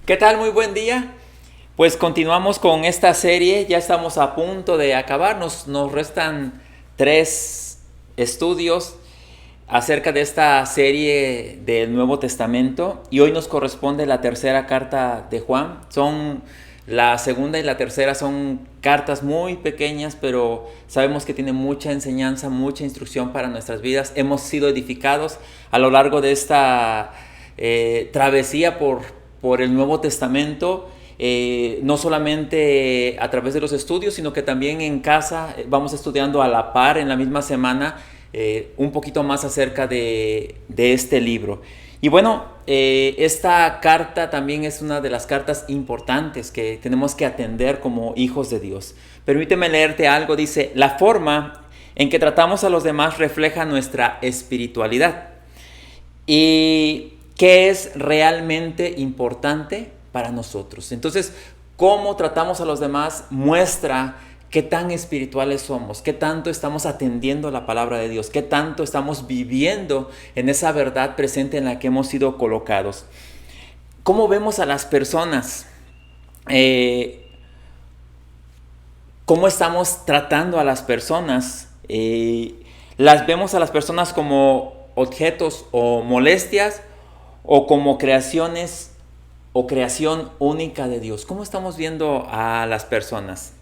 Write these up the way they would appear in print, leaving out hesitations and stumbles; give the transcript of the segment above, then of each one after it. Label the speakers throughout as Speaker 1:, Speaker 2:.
Speaker 1: ¿Qué tal? Muy buen día. Pues continuamos con esta serie, ya estamos a punto de acabar, nos restan 3 estudios acerca de esta serie del Nuevo Testamento y hoy nos corresponde la tercera carta de Juan. La segunda y la tercera son cartas muy pequeñas, pero sabemos que tienen mucha enseñanza, mucha instrucción para nuestras vidas. Hemos sido edificados a lo largo de esta travesía por el Nuevo Testamento. No solamente a través de los estudios, sino que también en casa vamos estudiando a la par en la misma semana un poquito más acerca de este libro. Y bueno, esta carta también es una de las cartas importantes que tenemos que atender como hijos de Dios. Permíteme leerte algo, dice: la forma en que tratamos a los demás refleja nuestra espiritualidad. ¿Y qué es realmente importante para nosotros? Entonces, cómo tratamos a los demás muestra qué tan espirituales somos, qué tanto estamos atendiendo la palabra de Dios, qué tanto estamos viviendo en esa verdad presente en la que hemos sido colocados. ¿Cómo vemos a las personas? ¿Cómo estamos tratando a las personas? ¿Las vemos a las personas como objetos o molestias o como creaciones o creación única de Dios? ¿Cómo estamos viendo a las personas?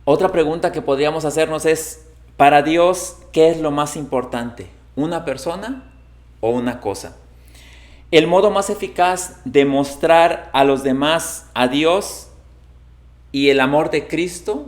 Speaker 1: Otra pregunta que podríamos hacernos es: para Dios, ¿qué es lo más importante? ¿Una persona o una cosa? El modo más eficaz de mostrar a los demás a Dios y el amor de Cristo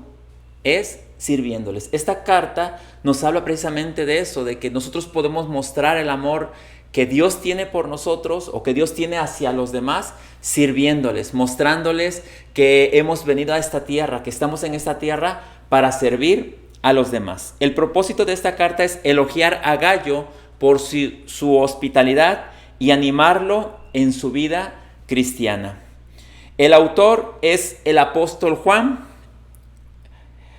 Speaker 1: es sirviéndoles. Esta carta nos habla precisamente de eso, de que nosotros podemos mostrar el amor que Dios tiene por nosotros o que Dios tiene hacia los demás sirviéndoles, mostrándoles que hemos venido a esta tierra, que estamos en esta tierra para servir a los demás. El propósito de esta carta es elogiar a Gayo por su hospitalidad y animarlo en su vida cristiana. El autor es el apóstol Juan.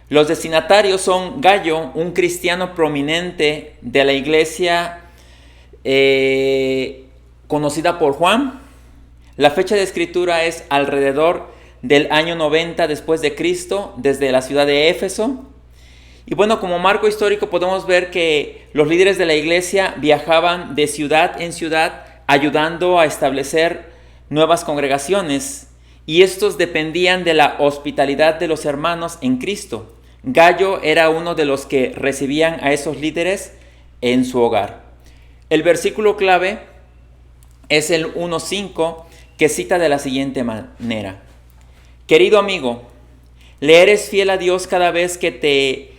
Speaker 1: Los destinatarios son Gayo, un cristiano prominente de la iglesia conocida por Juan. La fecha de escritura es alrededor del año 90 después de Cristo, desde la ciudad de Éfeso. Y bueno, como marco histórico podemos ver que los líderes de la iglesia viajaban de ciudad en ciudad ayudando a establecer nuevas congregaciones, y estos dependían de la hospitalidad de los hermanos en Cristo. Gayo era uno de los que recibían a esos líderes en su hogar. El versículo clave es el 1:5, que cita de la siguiente manera: querido amigo, le eres fiel a Dios cada vez que te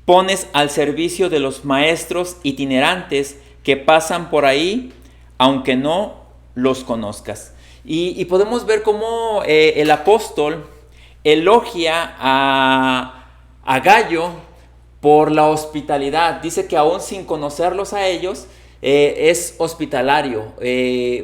Speaker 1: pones al servicio de los maestros itinerantes que pasan por ahí, aunque no los conozcas. Y podemos ver cómo el apóstol elogia a Gayo por la hospitalidad. Dice que aún sin conocerlos a ellos, es hospitalario,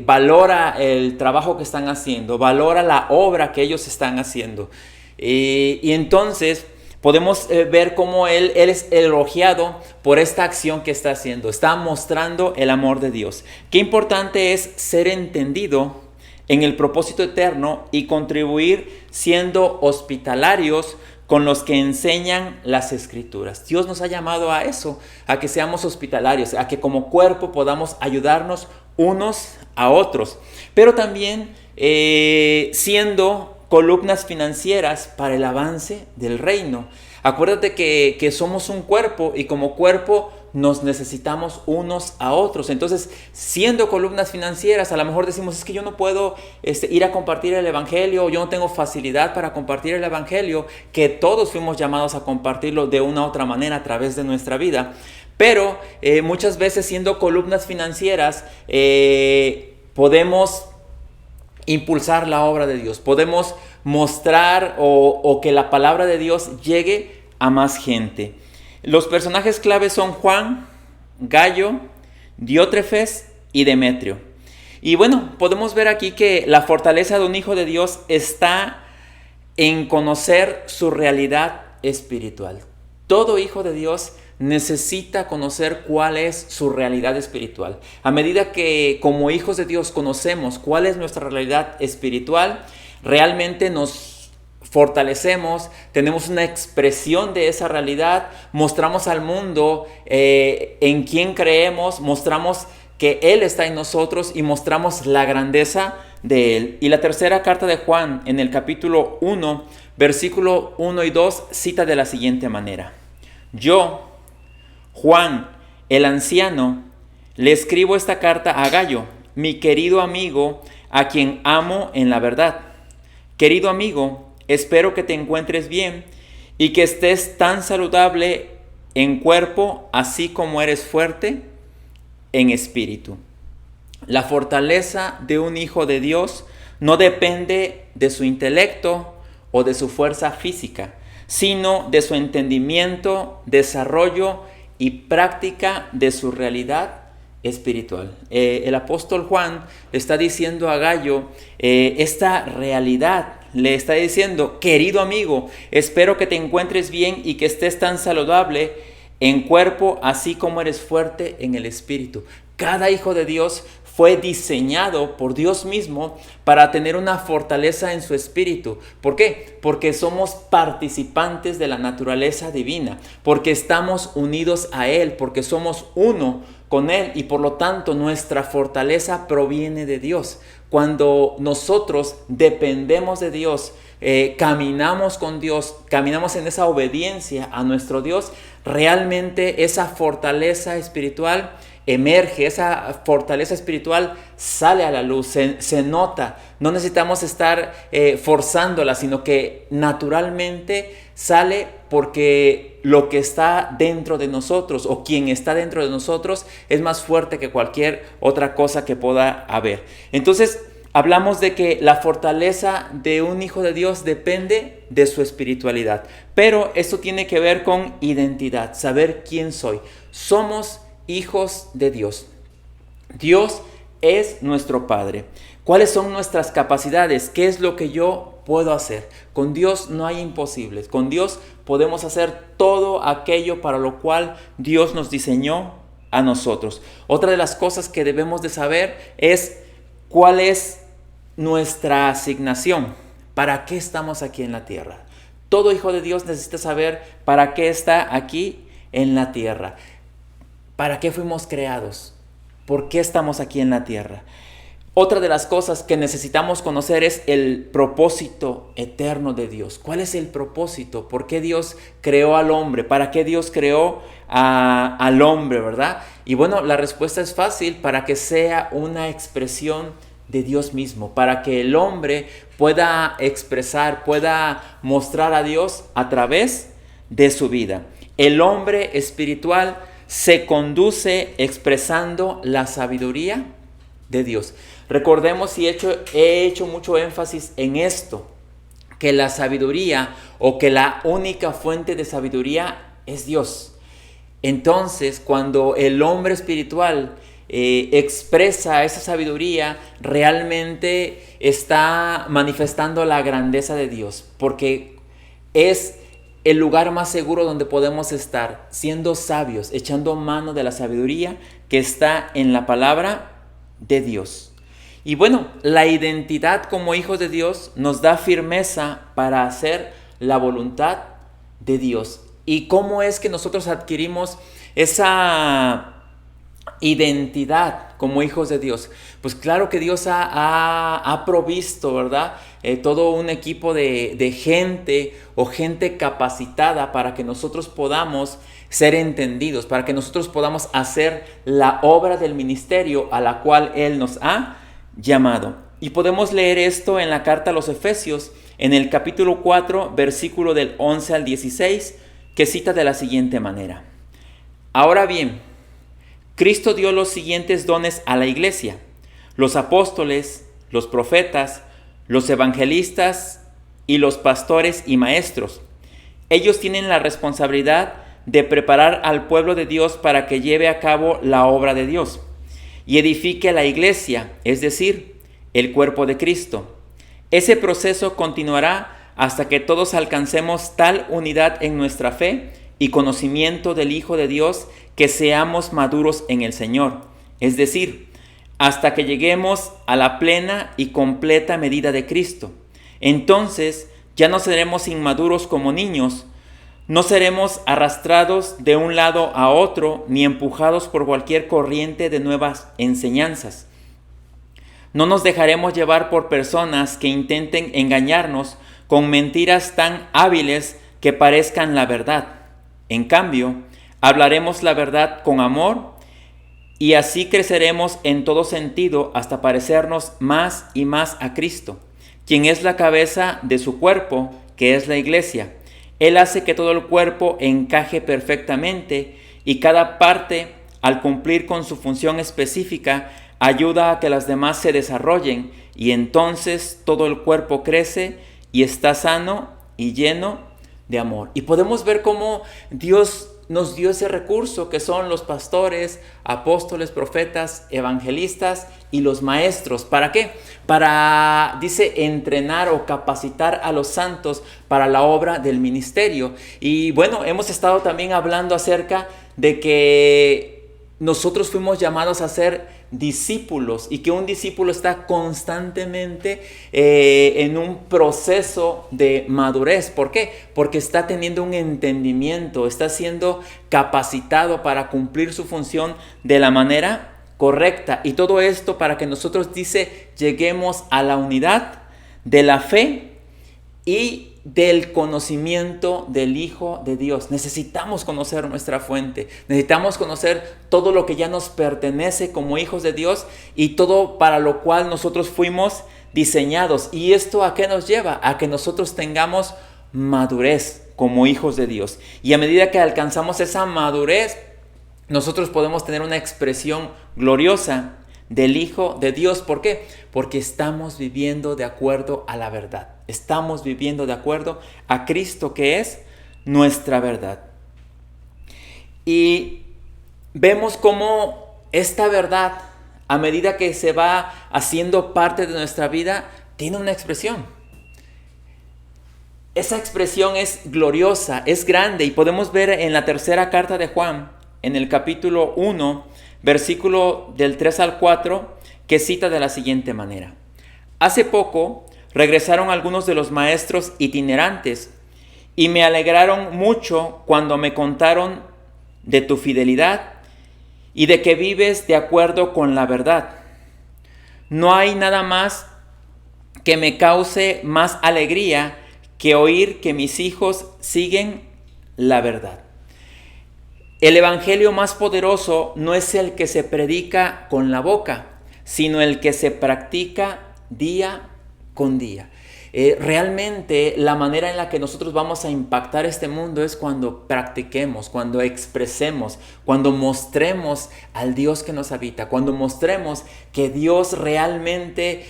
Speaker 1: valora el trabajo que están haciendo, valora la obra que ellos están haciendo. Y entonces podemos ver cómo él es elogiado por esta acción que está haciendo. Está mostrando el amor de Dios. Qué importante es ser entendido en el propósito eterno y contribuir siendo hospitalarios con los que enseñan las escrituras. Dios nos ha llamado a eso, a que seamos hospitalarios, a que como cuerpo podamos ayudarnos unos a otros, pero también siendo columnas financieras para el avance del reino. Acuérdate que somos un cuerpo y como cuerpo nos necesitamos unos a otros. Entonces, siendo columnas financieras, a lo mejor decimos: es que yo no puedo ir a compartir el evangelio, yo no tengo facilidad para compartir el evangelio, que todos fuimos llamados a compartirlo de una u otra manera a través de nuestra vida. Pero muchas veces, siendo columnas financieras, podemos impulsar la obra de Dios, podemos mostrar o que la palabra de Dios llegue a más gente. Los personajes claves son Juan, Gayo, Diótrefes y Demetrio. Y bueno, podemos ver aquí que la fortaleza de un hijo de Dios está en conocer su realidad espiritual. Todo hijo de Dios necesita conocer cuál es su realidad espiritual. A medida que como hijos de Dios conocemos cuál es nuestra realidad espiritual, realmente nos fortalecemos, tenemos una expresión de esa realidad, mostramos al mundo en quién creemos, mostramos que Él está en nosotros y mostramos la grandeza de Él. Y la tercera carta de Juan, en el capítulo 1, versículo 1 y 2, cita de la siguiente manera: yo, Juan, el anciano, le escribo esta carta a Gayo, mi querido amigo, a quien amo en la verdad. Querido amigo, espero que te encuentres bien y que estés tan saludable en cuerpo, así como eres fuerte en espíritu. La fortaleza de un hijo de Dios no depende de su intelecto o de su fuerza física, sino de su entendimiento, desarrollo y práctica de su realidad espiritual. El apóstol Juan le está diciendo a Gayo esta realidad. Le está diciendo: querido amigo, espero que te encuentres bien y que estés tan saludable en cuerpo, así como eres fuerte en el espíritu. Cada hijo de Dios fue diseñado por Dios mismo para tener una fortaleza en su espíritu. ¿Por qué? Porque somos participantes de la naturaleza divina, porque estamos unidos a Él, porque somos uno con Él y por lo tanto nuestra fortaleza proviene de Dios. Cuando nosotros dependemos de Dios, caminamos con Dios, caminamos en esa obediencia a nuestro Dios, realmente esa fortaleza espiritual emerge, esa fortaleza espiritual sale a la luz, se nota. No necesitamos estar forzándola, sino que naturalmente sale porque lo que está dentro de nosotros o quien está dentro de nosotros es más fuerte que cualquier otra cosa que pueda haber. Entonces, hablamos de que la fortaleza de un hijo de Dios depende de su espiritualidad, pero esto tiene que ver con identidad, saber quién soy. Somos hijos de Dios. Dios es nuestro Padre. ¿Cuáles son nuestras capacidades? ¿Qué es lo que yo puedo hacer? Con Dios no hay imposibles. Con Dios podemos hacer todo aquello para lo cual Dios nos diseñó a nosotros. Otra de las cosas que debemos de saber es cuál es nuestra asignación. ¿Para qué estamos aquí en la tierra? Todo hijo de Dios necesita saber para qué está aquí en la tierra. ¿Para qué fuimos creados? ¿Por qué estamos aquí en la tierra? Otra de las cosas que necesitamos conocer es el propósito eterno de Dios. ¿Cuál es el propósito? ¿Por qué Dios creó al hombre? ¿Para qué Dios creó al hombre, verdad? Y bueno, la respuesta es fácil: para que sea una expresión de Dios mismo, para que el hombre pueda expresar, pueda mostrar a Dios a través de su vida. El hombre espiritual se conduce expresando la sabiduría de Dios. Recordemos, y he hecho mucho énfasis en esto, que la sabiduría o que la única fuente de sabiduría es Dios. Entonces, cuando el hombre espiritual expresa esa sabiduría, realmente está manifestando la grandeza de Dios, porque es el lugar más seguro donde podemos estar, siendo sabios, echando mano de la sabiduría que está en la palabra de Dios. Y bueno, la identidad como hijos de Dios nos da firmeza para hacer la voluntad de Dios. ¿Y cómo es que nosotros adquirimos esa identidad como hijos de Dios? Pues claro que Dios ha provisto, ¿verdad? Todo un equipo de gente o gente capacitada para que nosotros podamos ser entendidos, para que nosotros podamos hacer la obra del ministerio a la cual Él nos ha llamado. Y podemos leer esto en la carta a los Efesios, en el capítulo 4, versículo del 11 al 16, que cita de la siguiente manera: ahora bien, Cristo dio los siguientes dones a la iglesia: los apóstoles, los profetas, los evangelistas y los pastores y maestros. Ellos tienen la responsabilidad de preparar al pueblo de Dios para que lleve a cabo la obra de Dios y edifique a la iglesia, es decir, el cuerpo de Cristo. Ese proceso continuará hasta que todos alcancemos tal unidad en nuestra fe y conocimiento del Hijo de Dios, que seamos maduros en el Señor, es decir, hasta que lleguemos a la plena y completa medida de Cristo. Entonces ya no seremos inmaduros como niños, no seremos arrastrados de un lado a otro, ni empujados por cualquier corriente de nuevas enseñanzas. No nos dejaremos llevar por personas que intenten engañarnos con mentiras tan hábiles que parezcan la verdad. En cambio, hablaremos la verdad con amor y así creceremos en todo sentido hasta parecernos más y más a Cristo, quien es la cabeza de su cuerpo, que es la iglesia. Él hace que todo el cuerpo encaje perfectamente y cada parte, al cumplir con su función específica, ayuda a que las demás se desarrollen y entonces todo el cuerpo crece y está sano y lleno de amor. Y podemos ver cómo Dios nos dio ese recurso que son los pastores, apóstoles, profetas, evangelistas y los maestros. ¿Para qué? Para, dice, entrenar o capacitar a los santos para la obra del ministerio. Y bueno, hemos estado también hablando acerca de que nosotros fuimos llamados a ser discípulos y que un discípulo está constantemente en un proceso de madurez. ¿Por qué? Porque está teniendo un entendimiento, está siendo capacitado para cumplir su función de la manera correcta. Y todo esto para que nosotros, dice, lleguemos a la unidad de la fe y del conocimiento del Hijo de Dios. Necesitamos conocer nuestra fuente, necesitamos conocer todo lo que ya nos pertenece como hijos de Dios y todo para lo cual nosotros fuimos diseñados. ¿Y esto a qué nos lleva? A que nosotros tengamos madurez como hijos de Dios. Y a medida que alcanzamos esa madurez, nosotros podemos tener una expresión gloriosa del Hijo de Dios. ¿Por qué? Porque estamos viviendo de acuerdo a la verdad. Estamos viviendo de acuerdo a Cristo, que es nuestra verdad. Y vemos cómo esta verdad, a medida que se va haciendo parte de nuestra vida, tiene una expresión. Esa expresión es gloriosa, es grande, y podemos ver en la tercera carta de Juan, en el capítulo 1, versículo del 3 al 4, que cita de la siguiente manera: hace poco regresaron algunos de los maestros itinerantes y me alegraron mucho cuando me contaron de tu fidelidad y de que vives de acuerdo con la verdad. No hay nada más que me cause más alegría que oír que mis hijos siguen la verdad. El evangelio más poderoso no es el que se predica con la boca, sino el que se practica día con día. Realmente la manera en la que nosotros vamos a impactar este mundo es cuando practiquemos, cuando expresemos, cuando mostremos al Dios que nos habita, cuando mostremos que Dios realmente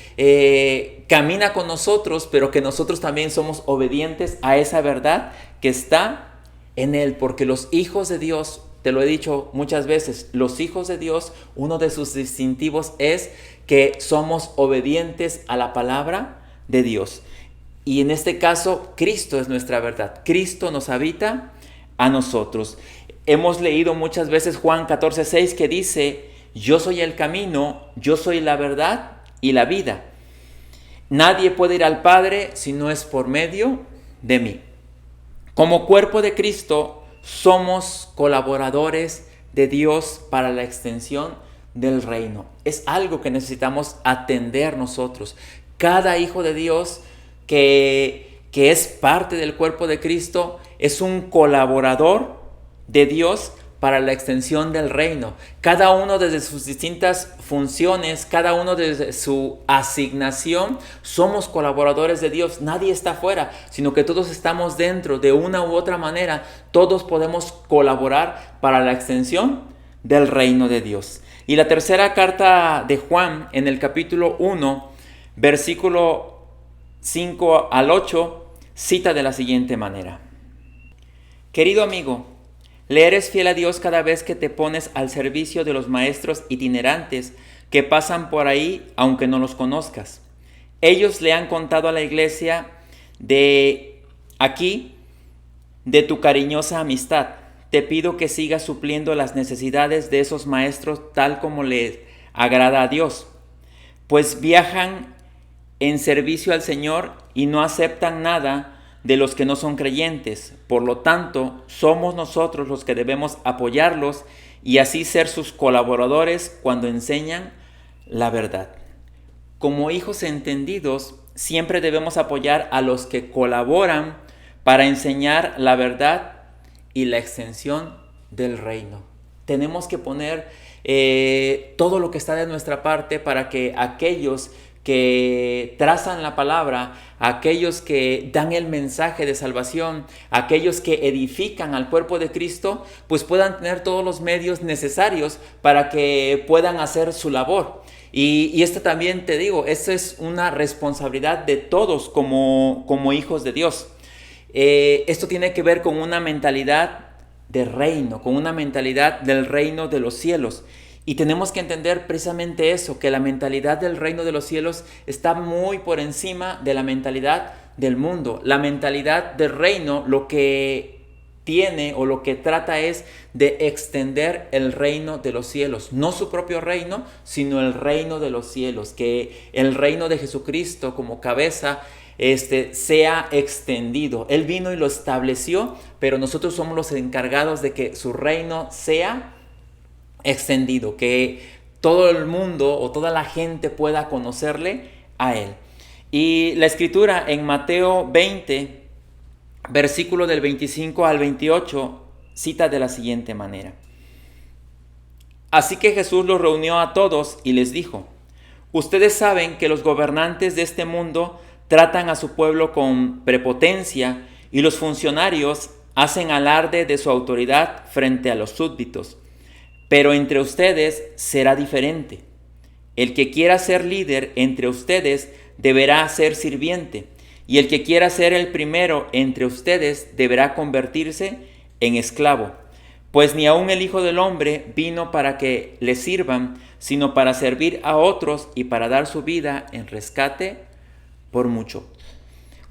Speaker 1: camina con nosotros, pero que nosotros también somos obedientes a esa verdad que está en Él, porque los hijos de Dios, te lo he dicho muchas veces, los hijos de Dios, uno de sus distintivos es que somos obedientes a la palabra de Dios. Y en este caso, Cristo es nuestra verdad. Cristo nos habita a nosotros. Hemos leído muchas veces Juan 14:6 que dice: yo soy el camino, yo soy la verdad y la vida. Nadie puede ir al Padre si no es por medio de mí. Como cuerpo de Cristo, somos colaboradores de Dios para la extensión del reino. Es algo que necesitamos atender nosotros. Cada hijo de Dios que es parte del cuerpo de Cristo es un colaborador de Dios para la extensión del reino. Cada uno desde sus distintas funciones, cada uno desde su asignación, somos colaboradores de Dios. Nadie está fuera, sino que todos estamos dentro. De una u otra manera, todos podemos colaborar para la extensión del reino de Dios. Y la tercera carta de Juan, en el capítulo 1, versículo 5 al 8, cita de la siguiente manera: querido amigo, le eres fiel a Dios cada vez que te pones al servicio de los maestros itinerantes que pasan por ahí aunque no los conozcas. Ellos le han contado a la iglesia de aquí de tu cariñosa amistad. te pido que sigas supliendo las necesidades de esos maestros tal como les agrada a Dios, pues viajan en servicio al Señor y no aceptan nada de los que no son creyentes. Por lo tanto, somos nosotros los que debemos apoyarlos y así ser sus colaboradores cuando enseñan la verdad. Como hijos entendidos, siempre debemos apoyar a los que colaboran para enseñar la verdad y la extensión del reino. Tenemos que poner todo lo que está de nuestra parte para que aquellos que trazan la palabra, aquellos que dan el mensaje de salvación, aquellos que edifican al cuerpo de Cristo, pues puedan tener todos los medios necesarios para que puedan hacer su labor. Y esto también te digo, esto es una responsabilidad de todos como hijos de Dios. Esto tiene que ver con una mentalidad de reino, con una mentalidad del reino de los cielos. Y tenemos que entender precisamente eso, que la mentalidad del reino de los cielos está muy por encima de la mentalidad del mundo. La mentalidad del reino lo que tiene o lo que trata es de extender el reino de los cielos. No su propio reino, sino el reino de los cielos. Que el reino de Jesucristo como cabeza sea extendido. Él vino y lo estableció, pero nosotros somos los encargados de que su reino sea extendido, que todo el mundo o toda la gente pueda conocerle a Él. Y la escritura en Mateo 20, versículo del 25 al 28, cita de la siguiente manera. Así que Jesús los reunió a todos y les dijo: ustedes saben que los gobernantes de este mundo tratan a su pueblo con prepotencia y los funcionarios hacen alarde de su autoridad frente a los súbditos. Pero entre ustedes será diferente. El que quiera ser líder entre ustedes deberá ser sirviente, y el que quiera ser el primero entre ustedes deberá convertirse en esclavo. Pues ni aun el Hijo del Hombre vino para que le sirvan, sino para servir a otros y para dar su vida en rescate por mucho.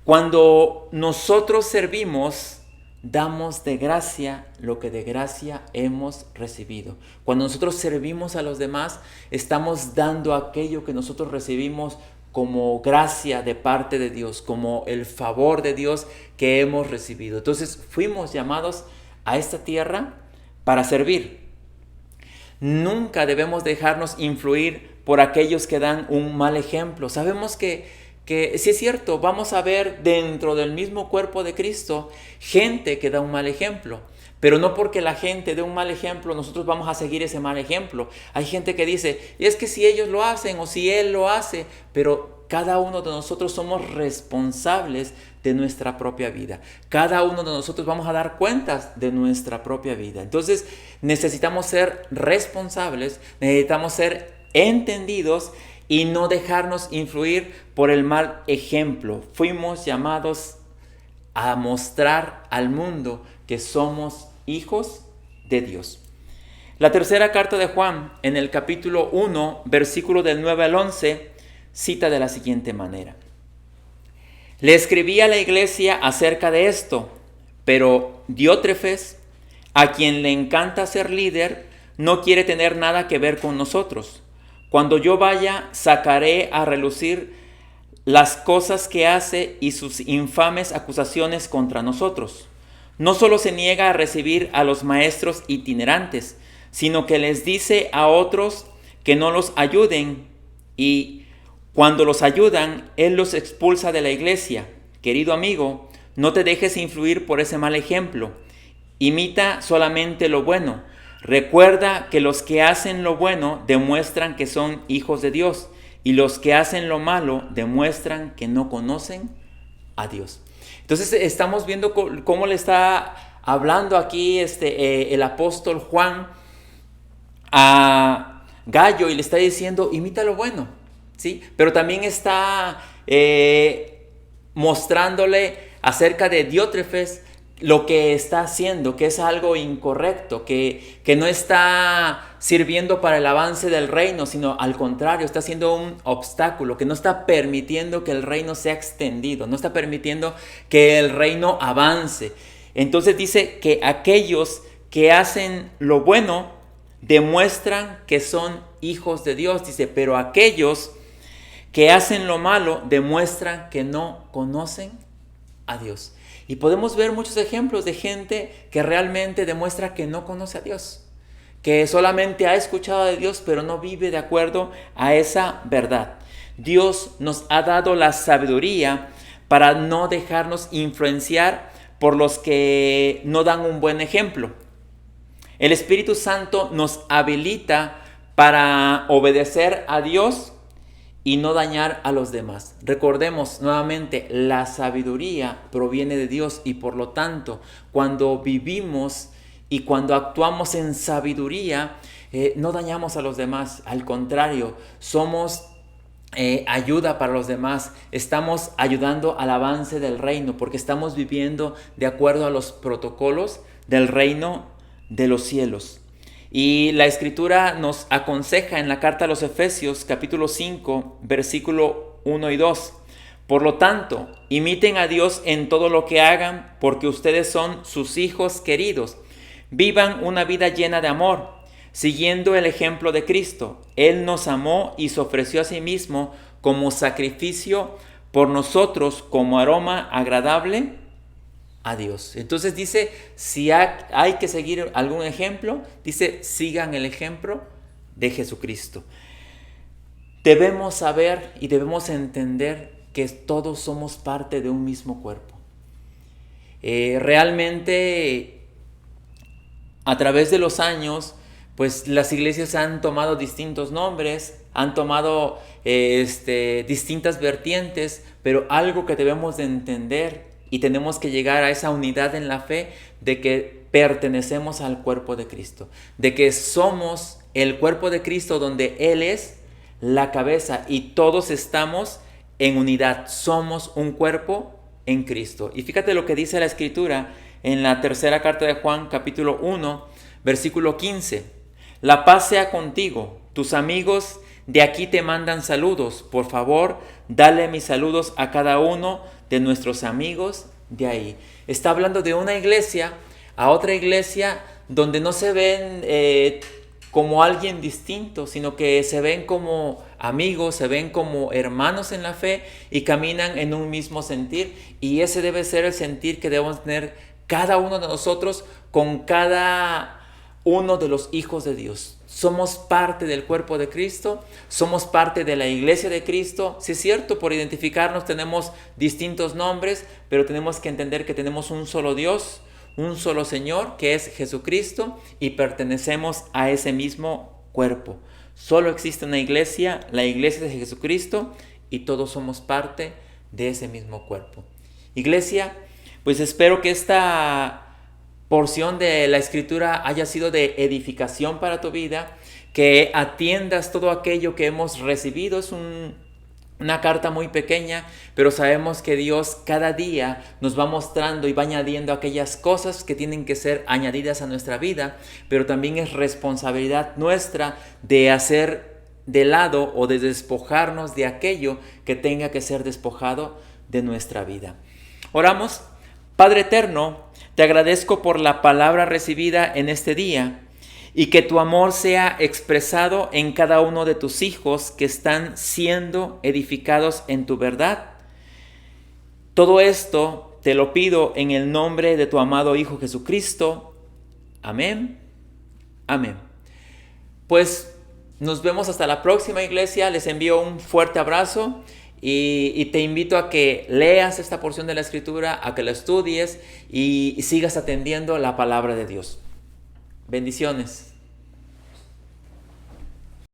Speaker 1: Cuando nosotros servimos, damos de gracia lo que de gracia hemos recibido. Cuando nosotros servimos a los demás, estamos dando aquello que nosotros recibimos como gracia de parte de Dios, como el favor de Dios que hemos recibido. Entonces fuimos llamados a esta tierra para servir. Nunca debemos dejarnos influir por aquellos que dan un mal ejemplo. Sabemos que sí es cierto, vamos a ver dentro del mismo cuerpo de Cristo gente que da un mal ejemplo, pero no porque la gente dé un mal ejemplo nosotros vamos a seguir ese mal ejemplo. Hay gente que dice, es que si ellos lo hacen o si él lo hace, pero cada uno de nosotros somos responsables de nuestra propia vida. Cada uno de nosotros vamos a dar cuentas de nuestra propia vida. Entonces necesitamos ser responsables, necesitamos ser entendidos y no dejarnos influir por el mal ejemplo. Fuimos llamados a mostrar al mundo que somos hijos de Dios. La tercera carta de Juan, en el capítulo 1, versículo del 9 al 11, cita de la siguiente manera. Le escribí a la iglesia acerca de esto, pero Diótrefes, a quien le encanta ser líder, no quiere tener nada que ver con nosotros. Cuando yo vaya, sacaré a relucir las cosas que hace y sus infames acusaciones contra nosotros. No solo se niega a recibir a los maestros itinerantes, sino que les dice a otros que no los ayuden, y cuando los ayudan, él los expulsa de la iglesia. Querido amigo, no te dejes influir por ese mal ejemplo. Imita solamente lo bueno. Recuerda que los que hacen lo bueno demuestran que son hijos de Dios, y los que hacen lo malo demuestran que no conocen a Dios. Entonces estamos viendo cómo le está hablando aquí el apóstol Juan a Gallo y le está diciendo, imita lo bueno, ¿sí? Pero también está mostrándole acerca de Diótrefes lo que está haciendo, que es algo incorrecto, que no está sirviendo para el avance del reino, sino al contrario, está siendo un obstáculo, que no está permitiendo que el reino sea extendido, no está permitiendo que el reino avance. Entonces dice que aquellos que hacen lo bueno demuestran que son hijos de Dios. Dice, pero aquellos que hacen lo malo demuestran que no conocen a Dios. Y podemos ver muchos ejemplos de gente que realmente demuestra que no conoce a Dios, que solamente ha escuchado de Dios, pero no vive de acuerdo a esa verdad. Dios nos ha dado la sabiduría para no dejarnos influenciar por los que no dan un buen ejemplo. El Espíritu Santo nos habilita para obedecer a Dios y no dañar a los demás. Recordemos nuevamente, la sabiduría proviene de Dios y por lo tanto, cuando vivimos y cuando actuamos en sabiduría, no dañamos a los demás. Al contrario, somos ayuda para los demás. Estamos ayudando al avance del reino porque estamos viviendo de acuerdo a los protocolos del reino de los cielos. Y la Escritura nos aconseja en la carta a los Efesios, capítulo 5, versículo 1 y 2. Por lo tanto, imiten a Dios en todo lo que hagan, porque ustedes son sus hijos queridos. Vivan una vida llena de amor, siguiendo el ejemplo de Cristo. Él nos amó y se ofreció a sí mismo como sacrificio por nosotros, como aroma agradable a Dios. Entonces dice, si hay que seguir algún ejemplo, dice, sigan el ejemplo de Jesucristo. Debemos saber y debemos entender que todos somos parte de un mismo cuerpo. Realmente, a través de los años, pues las iglesias han tomado distintos nombres, han tomado distintas vertientes, pero algo que debemos de entender y tenemos que llegar a esa unidad en la fe de que pertenecemos al cuerpo de Cristo, de que somos el cuerpo de Cristo donde Él es la cabeza y todos estamos en unidad, somos un cuerpo en Cristo. Y fíjate lo que dice la Escritura en la tercera carta de Juan, capítulo 1, versículo 15. La paz sea contigo, tus amigos de aquí te mandan saludos, por favor, dale mis saludos a cada uno de nuestros amigos de ahí. Está hablando de una iglesia a otra iglesia donde no se ven como alguien distinto, sino que se ven como amigos, se ven como hermanos en la fe y caminan en un mismo sentir. Y ese debe ser el sentir que debemos tener cada uno de nosotros con cada uno de los hijos de Dios. Somos parte del cuerpo de Cristo, somos parte de la iglesia de Cristo. Sí es cierto, por identificarnos tenemos distintos nombres, pero tenemos que entender que tenemos un solo Dios, un solo Señor, que es Jesucristo, y pertenecemos a ese mismo cuerpo. Solo existe una iglesia, la iglesia de Jesucristo, y todos somos parte de ese mismo cuerpo. Iglesia, pues espero que esta porción de la Escritura haya sido de edificación para tu vida, que atiendas todo aquello que hemos recibido. Es una carta muy pequeña, pero sabemos que Dios cada día nos va mostrando y va añadiendo aquellas cosas que tienen que ser añadidas a nuestra vida, pero también es responsabilidad nuestra de hacer de lado o de despojarnos de aquello que tenga que ser despojado de nuestra vida. Oramos. Padre eterno, te agradezco por la palabra recibida en este día y que tu amor sea expresado en cada uno de tus hijos que están siendo edificados en tu verdad. Todo esto te lo pido en el nombre de tu amado Hijo Jesucristo. Amén. Amén. Pues nos vemos hasta la próxima, iglesia. Les envío un fuerte abrazo. Y te invito a que leas esta porción de la Escritura, a que la estudies y sigas atendiendo la palabra de Dios. Bendiciones.